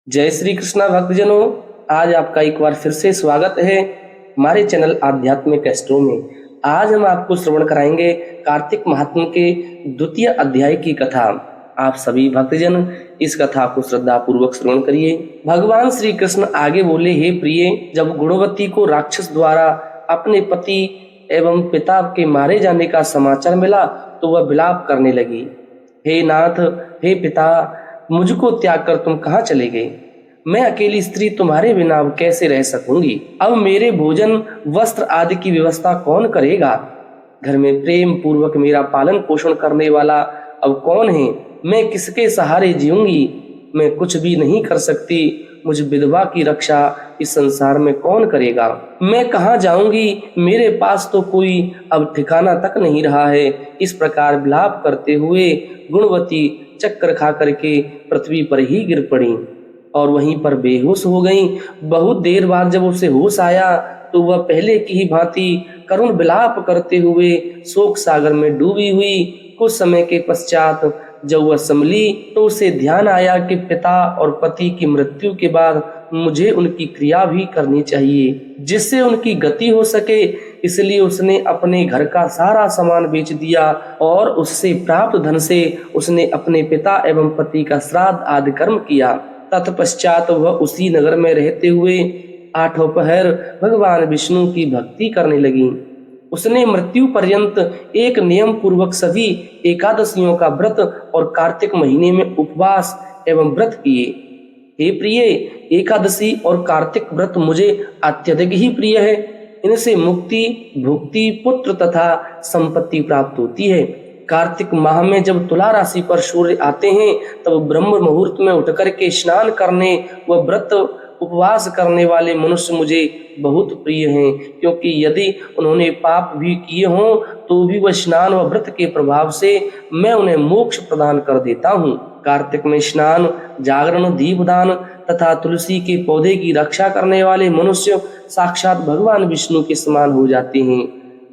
जय श्री कृष्णा भक्तजनों। आज आपका एक बार फिर से स्वागत है हमारे चैनल आध्यात्मिक एस्ट्रो में। आज हम आपको श्रवण कराएंगे कार्तिक महात्म्य के द्वितीय अध्याय की कथा। आप सभी भक्तजन इस कथा को श्रद्धा पूर्वक श्रवण करिए। भगवान श्री कृष्ण आगे बोले, हे प्रिय, जब गुणवती को राक्षस द्वारा अपने पति एवं पिता के मारे जाने का समाचार मिला तो वह विलाप करने लगी। हे नाथ, हे पिता, मुझको त्याग कर तुम कहाँ चले गए? मैं अकेली स्त्री तुम्हारे बिना अब कैसे रह सकूंगी? अब मेरे भोजन वस्त्र आदि की व्यवस्था कौन करेगा? घर में प्रेम पूर्वक मेरा पालन पोषण करने वाला अब कौन है? मैं किसके सहारे जीऊंगी? मैं कुछ भी नहीं कर सकती। मुझ विधवा की रक्षा इस संसार में कौन करेगा? मैं कहाँ जाऊंगी? मेरे पास तो कोई अब ठिकाना तक नहीं रहा है। इस प्रकार विलाप करते हुए गुणवती चक्कर खा करके पृथ्वी पर ही गिर पड़ी और वहीं पर बेहोश हो गई। बहुत देर बाद जब उसे होश आया तो वह पहले की ही भांति करुण विलाप करते हुए शोक सागर में डूबी हुई। कुछ समय के पश्चात जब वह संभली तो उसे ध्यान आया कि पिता और पति की मृत्यु के बाद मुझे उनकी क्रिया भी करनी चाहिए जिससे उनकी गति हो सके। इसलिए उसने अपने घर का सारा सामान बेच दिया और उससे प्राप्त धन से उसने अपने पिता एवं पति का श्राद्ध आदि कर्म किया। तत्पश्चात वह उसी नगर में रहते हुए आठों पहर भगवान विष्णु की भक्ति करने लगी। उसने मृत्यु पर्यंत एक नियम पूर्वक सभी एकादशियों का व्रत और कार्तिक महीने में उपवास एवं व्रत किए। हे प्रिय, एकादशी और कार्तिक व्रत मुझे अत्यधिक ही प्रिय है। इनसे मुक्ति, भुक्ति, पुत्र तथा संपत्ति प्राप्त होती है। कार्तिक माह में जब तुला राशि पर सूर्य आते हैं तब ब्रह्म मुहूर्त में उठकर के स्नान करने व व्रत उपवास करने वाले मनुष्य मुझे बहुत प्रिय हैं, क्योंकि यदि उन्होंने पाप भी किए हों तो भी वह स्नान व व्रत के प्रभाव से मैं उन्हें मोक्ष प्रदान कर देता हूँ। कार्तिक में स्नान, जागरण, दीपदान तथा तुलसी के पौधे की रक्षा करने वाले मनुष्य साक्षात भगवान विष्णु के समान हो जाते हैं।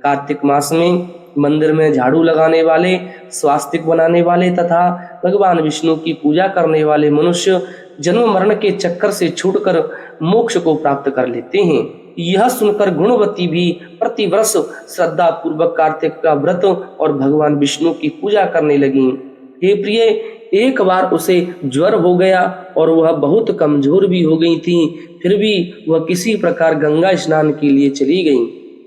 कार्तिक मास में मंदिर में झाड़ू लगाने वाले, स्वास्तिक बनाने वाले तथा भगवान विष्णु की पूजा करने वाले मनुष्य जन्म मरण के चक्कर से छूटकर मोक्ष को प्राप्त कर लेते हैं। यह सुनकर गुणवती भी प्रतिवर्ष श्रद्धा पूर्वक कार्तिक का व्रत और भगवान विष्णु की पूजा करने लगी। हे प्रिय, एक बार उसे ज्वर हो गया और वह बहुत कमजोर भी हो गई थी। फिर भी वह किसी प्रकार गंगा स्नान के लिए चली गई।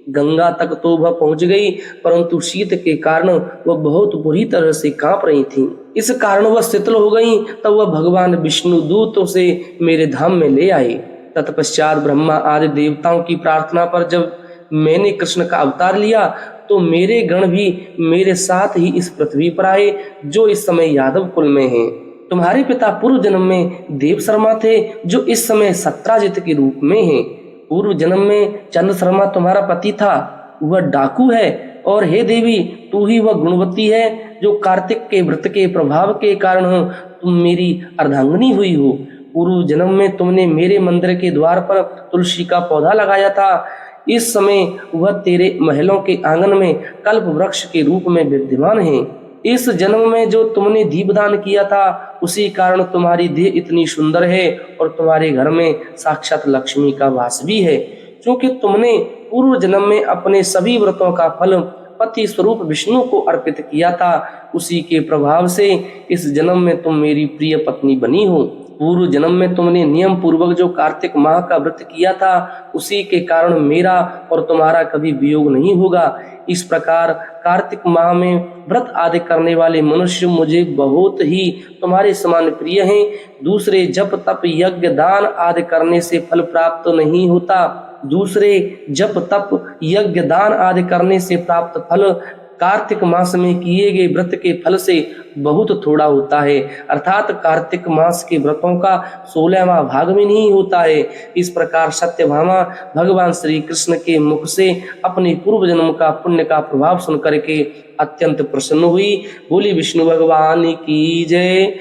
गंगा तक तो वह पहुंच गई, परंतु शीत के कारण वह बहुत बुरी तरह से कांप रही थी। इस कारण वह शीतल हो गई। तब वह भगवान विष्णु दूतों से मेरे धाम में ले आए। तत्पश्चात ब्रह्मा आदि देवताओं की प्रार्थना पर जब मैंने कृष्ण का अवतार लिया तो मेरे गण भी मेरे साथ ही इस पृथ्वी पर आए, जो इस समय यादव कुल में हैं। तुम्हारे पिता पूर्व जन्म में देव शर्मा थे, जो इस समय सत्राजित के रूप में हैं। पूर्व जन्म में चंद्र शर्मा तुम्हारा पति था, वह डाकू है। और हे देवी, तू ही वह गुणवती है जो कार्तिक के व्रत के प्रभाव के कारण तुम मेरी अर्धांगिनी हुई हो। पूर्व जन्म में तुमने मेरे मंदिर के द्वार पर तुलसी का पौधा लगाया था। इस समय वह तेरे महलों के आंगन में कल्प वृक्ष के रूप में विद्यमान है। इस जन्म में जो तुमने दीपदान किया था उसी कारण तुम्हारी देह इतनी सुंदर है और तुम्हारे घर में साक्षात लक्ष्मी का वास भी है। क्योंकि तुमने पूर्व जन्म में अपने सभी व्रतों का फल पति स्वरूप विष्णु को अर्पित किया था, उसी के प्रभाव से इस जन्म में तुम मेरी प्रिय पत्नी बनी हो। पूर्व जन्म में तुमने नियम पूर्वक जो कार्तिक माह का व्रत किया था उसी के कारण मेरा और तुम्हारा कभी वियोग नहीं होगा। इस प्रकार कार्तिक माह में व्रत आदि करने वाले मनुष्य मुझे बहुत ही तुम्हारे समान प्रिय हैं। दूसरे जप तप यज्ञ दान आदि करने से फल प्राप्त नहीं होता। दूसरे जप तप यज्ञ दान आदि करने से प्राप्त फल कार्तिक मास में किए गए व्रत के फल से बहुत थोड़ा होता है। अर्थात कार्तिक मास के व्रतों का 16वां भाग में नहीं होता है। इस प्रकार सत्यभामा भगवान श्री कृष्ण के मुख से अपने पूर्व जन्म का पुण्य का प्रभाव सुन करके अत्यंत प्रसन्न हुई। बोली विष्णु भगवान की जय।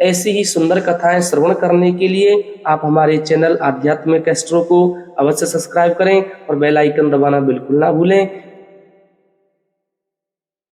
ऐसी ही सुंदर कथाएं श्रवण करने के लिए आप हमारे चैनल आध्यात्मिक एस्ट्रो को अवश्य सब्सक्राइब करें और बेल आइकन दबाना बिल्कुल ना भूलें।